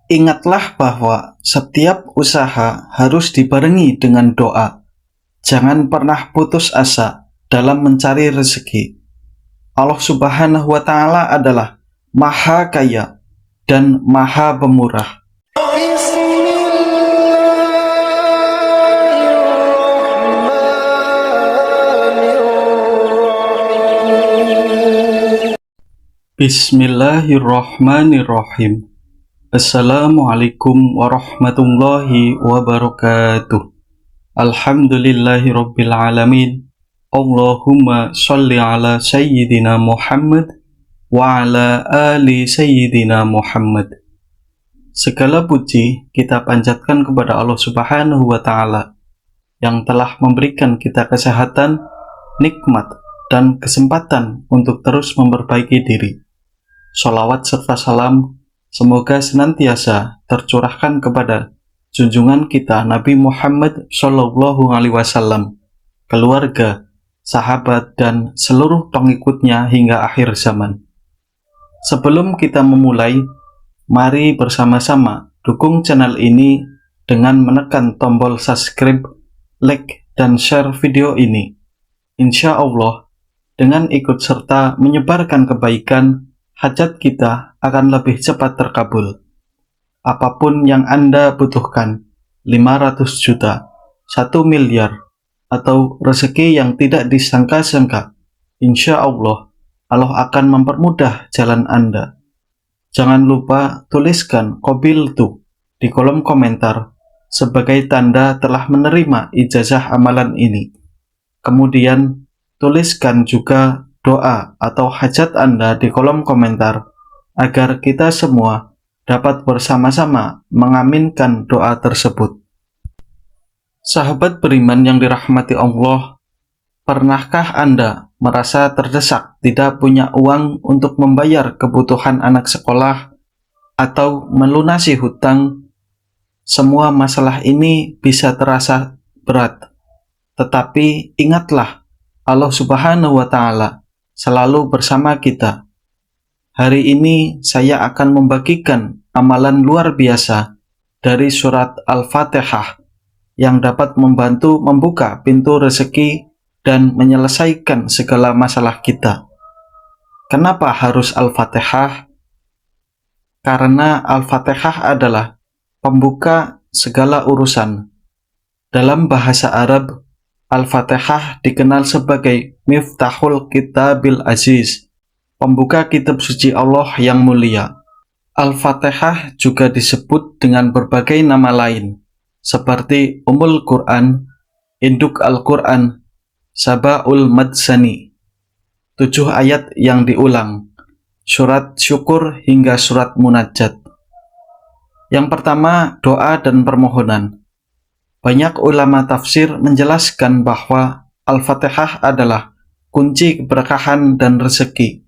Ingatlah bahwa setiap usaha harus dibarengi dengan doa. Jangan pernah putus asa dalam mencari rezeki. Allah Subhanahu wa Ta'ala adalah Maha Kaya dan Maha Pemurah. Bismillahirrahmanirrahim. Assalamualaikum warahmatullahi wabarakatuh. Alhamdulillahirabbil alamin. Allahumma sholli ala sayyidina Muhammad wa ala ali sayyidina Muhammad. Segala puji kita panjatkan kepada Allah Subhanahu wa Ta'ala yang telah memberikan kita kesehatan, nikmat, dan kesempatan untuk terus memperbaiki diri. Sholawat serta salam semoga senantiasa tercurahkan kepada junjungan kita Nabi Muhammad Shallallahu Alaihi Wasallam, keluarga, sahabat, dan seluruh pengikutnya hingga akhir zaman. Sebelum kita memulai, mari bersama-sama dukung channel ini dengan menekan tombol subscribe, like, dan share video ini. Insya Allah, dengan ikut serta menyebarkan kebaikan, hajat kita akan lebih cepat terkabul. Apapun yang Anda butuhkan, 500 juta, 1 miliar, atau rezeki yang tidak disangka-sangka, insya Allah, Allah akan mempermudah jalan Anda. Jangan lupa tuliskan qabiltu di kolom komentar sebagai tanda telah menerima ijazah amalan ini. Kemudian, tuliskan juga doa atau hajat Anda di kolom komentar agar kita semua dapat bersama-sama mengaminkan doa tersebut. Sahabat beriman yang dirahmati Allah, pernahkah Anda merasa terdesak tidak punya uang untuk membayar kebutuhan anak sekolah atau melunasi hutang? Semua masalah ini bisa terasa berat, tetapi ingatlah Allah Subhanahu wa Ta'ala selalu bersama kita. Hari ini saya akan membagikan amalan luar biasa dari surat Al-Fatihah yang dapat membantu membuka pintu rezeki dan menyelesaikan segala masalah kita. Kenapa harus Al-Fatihah? Karena Al-Fatihah adalah pembuka segala urusan. Dalam bahasa Arab, Al-Fatihah dikenal sebagai Miftahul Kitabil Aziz, pembuka kitab suci Allah yang mulia. Al-Fatihah juga disebut dengan berbagai nama lain, seperti Ummul Quran, Induk Al-Quran, Saba'ul Madsani, 7 ayat yang diulang, surat syukur hingga surat munajat. Yang pertama, doa dan permohonan. Banyak ulama tafsir menjelaskan bahwa Al-Fatihah adalah kunci keberkahan dan rezeki.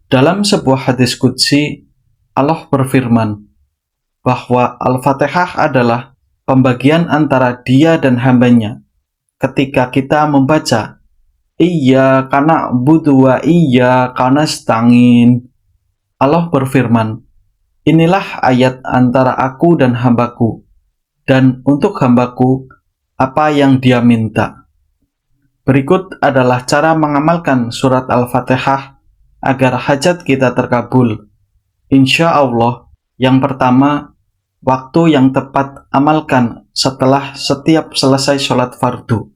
Dalam sebuah hadis qudsi, Allah berfirman bahwa Al-Fatihah adalah pembagian antara Dia dan hambanya. Ketika kita membaca Iyyaka na'budu wa iyyaka nasta'in, Allah berfirman, inilah ayat antara aku dan hambaku, dan untuk hambaku apa yang dia minta. Berikut adalah cara mengamalkan surat Al-Fatihah agar hajat kita terkabul. Insya Allah, yang pertama, waktu yang tepat amalkan setelah setiap selesai sholat fardu.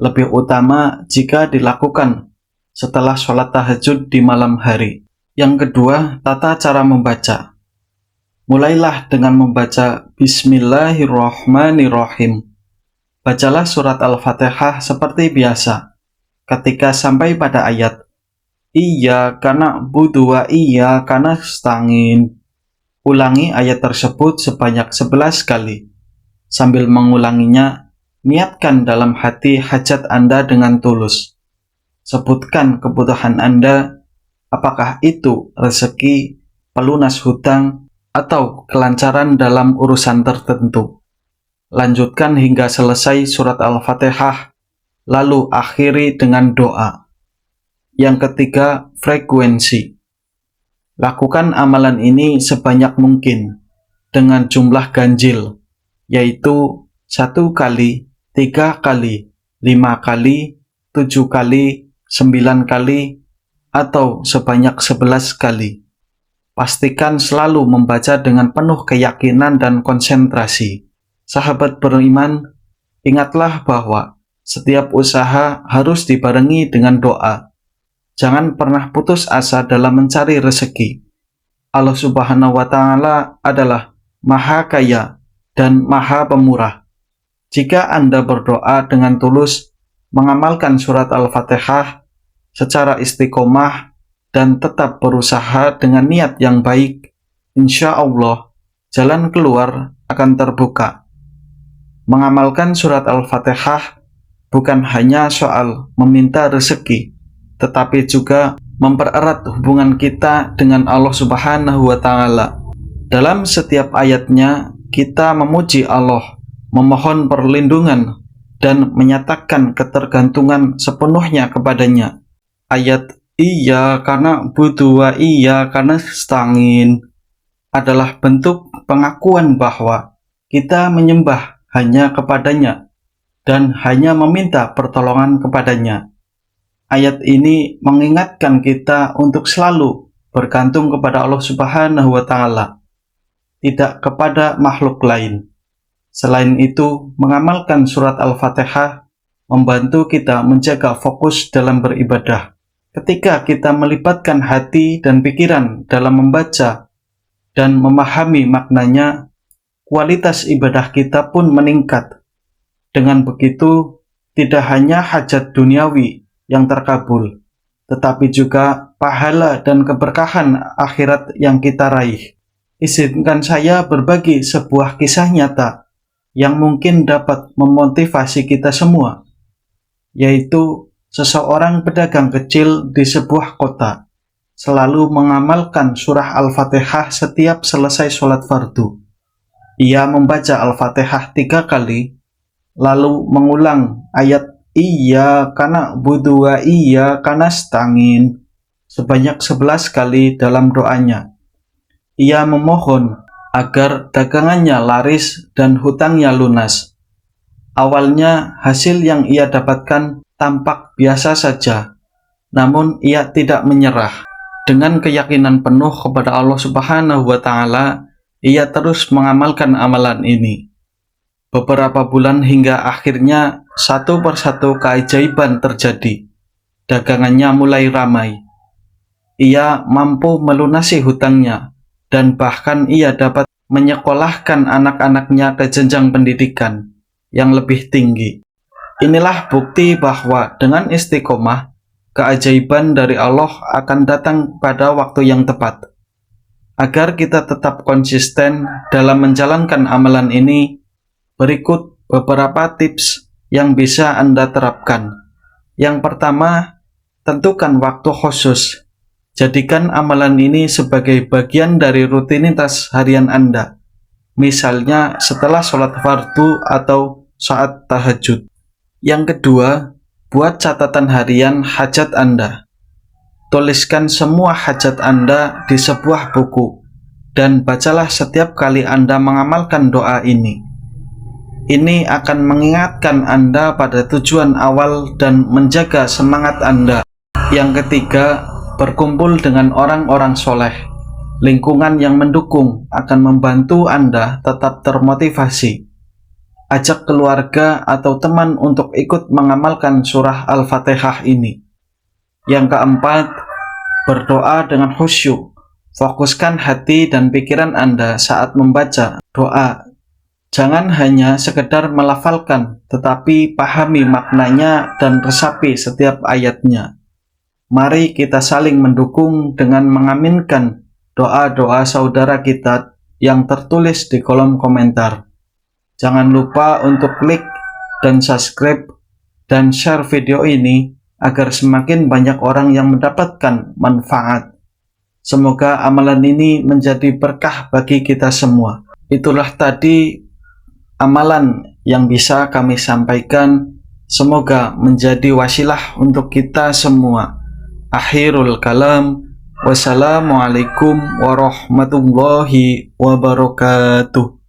Lebih utama jika dilakukan setelah sholat tahajud di malam hari. Yang kedua, tata cara membaca. Mulailah dengan membaca Bismillahirrahmanirrahim. Bacalah surat Al-Fatihah seperti biasa. Ketika sampai pada ayat Iyyaka na'budu wa iyyaka nasta'in, ulangi ayat tersebut sebanyak 11 kali. Sambil mengulanginya, niatkan dalam hati hajat Anda dengan tulus. Sebutkan kebutuhan Anda, apakah itu rezeki, pelunas hutang, atau kelancaran dalam urusan tertentu. Lanjutkan hingga selesai surat Al-Fatihah, lalu akhiri dengan doa. Yang ketiga, frekuensi. Lakukan amalan ini sebanyak mungkin. dengan jumlah ganjil, yaitu 1 kali, 3 kali, 5 kali, 7 kali, 9 kali, atau sebanyak 11 kali. Pastikan selalu membaca dengan penuh keyakinan dan konsentrasi. Sahabat beriman, ingatlah bahwa setiap usaha harus dibarengi dengan doa. Jangan pernah putus asa dalam mencari rezeki. Allah Subhanahu wa Ta'ala adalah Maha Kaya dan Maha Pemurah. Jika Anda berdoa dengan tulus, mengamalkan surat Al-Fatihah secara istiqomah, dan tetap berusaha dengan niat yang baik, insya Allah jalan keluar akan terbuka. Mengamalkan surat Al-Fatihah bukan hanya soal meminta rezeki, tetapi juga mempererat hubungan kita dengan Allah Subhanahu wa Ta'ala. Dalam setiap ayatnya, kita memuji Allah, memohon perlindungan, dan menyatakan ketergantungan sepenuhnya kepadanya. Ayat iyyaka na'budu wa iyyaka nasta'in adalah bentuk pengakuan bahwa kita menyembah hanya kepadanya dan hanya meminta pertolongan kepadanya. Ayat ini mengingatkan kita untuk selalu bergantung kepada Allah Subhanahu wa Ta'ala, tidak kepada makhluk lain. Selain itu, mengamalkan surat Al-Fatihah membantu kita menjaga fokus dalam beribadah. Ketika kita melibatkan hati dan pikiran dalam membaca dan memahami maknanya, kualitas ibadah kita pun meningkat. Dengan begitu, tidak hanya hajat duniawi yang terkabul, tetapi juga pahala dan keberkahan akhirat yang kita raih. Izinkan saya berbagi sebuah kisah nyata yang mungkin dapat memotivasi kita semua, yaitu seseorang pedagang kecil di sebuah kota selalu mengamalkan surah Al-Fatihah setiap selesai sholat fardu. Ia membaca Al-Fatihah 3 kali, lalu mengulang ayat iyyaka na'budu wa iyyaka nasta'in sebanyak 11 kali dalam doanya. Ia memohon agar dagangannya laris dan hutangnya lunas. Awalnya hasil yang ia dapatkan tampak biasa saja, namun ia tidak menyerah. Dengan keyakinan penuh kepada Allah Subhanahu wa Ta'ala, ia terus mengamalkan amalan ini. Beberapa bulan hingga akhirnya satu persatu keajaiban terjadi. Dagangannya mulai ramai. Ia mampu melunasi hutangnya, dan bahkan ia dapat menyekolahkan anak-anaknya ke jenjang pendidikan yang lebih tinggi. Inilah bukti bahwa dengan istiqomah, keajaiban dari Allah akan datang pada waktu yang tepat. Agar kita tetap konsisten dalam menjalankan amalan ini, berikut beberapa tips yang bisa Anda terapkan. Yang pertama, tentukan waktu khusus. Jadikan amalan ini sebagai bagian dari rutinitas harian Anda. Misalnya setelah sholat fardu atau saat tahajud. Yang kedua, buat catatan harian hajat Anda. Tuliskan semua hajat Anda di sebuah buku dan bacalah setiap kali Anda mengamalkan doa ini. Ini akan mengingatkan Anda pada tujuan awal dan menjaga semangat Anda. Yang ketiga, berkumpul dengan orang-orang soleh. Lingkungan yang mendukung akan membantu Anda tetap termotivasi. Ajak keluarga atau teman untuk ikut mengamalkan surah Al-Fatihah ini. Yang keempat, berdoa dengan khusyuk. Fokuskan hati dan pikiran Anda saat membaca doa. Jangan hanya sekedar melafalkan, tetapi pahami maknanya dan resapi setiap ayatnya. Mari kita saling mendukung dengan mengaminkan doa-doa saudara kita yang tertulis di kolom komentar. Jangan lupa untuk klik dan subscribe dan share video ini agar semakin banyak orang yang mendapatkan manfaat. Semoga amalan ini menjadi berkah bagi kita semua. Itulah tadi amalan yang bisa kami sampaikan. Semoga menjadi wasilah untuk kita semua. Akhirul kalam, Wassalamualaikum warahmatullahi wabarakatuh.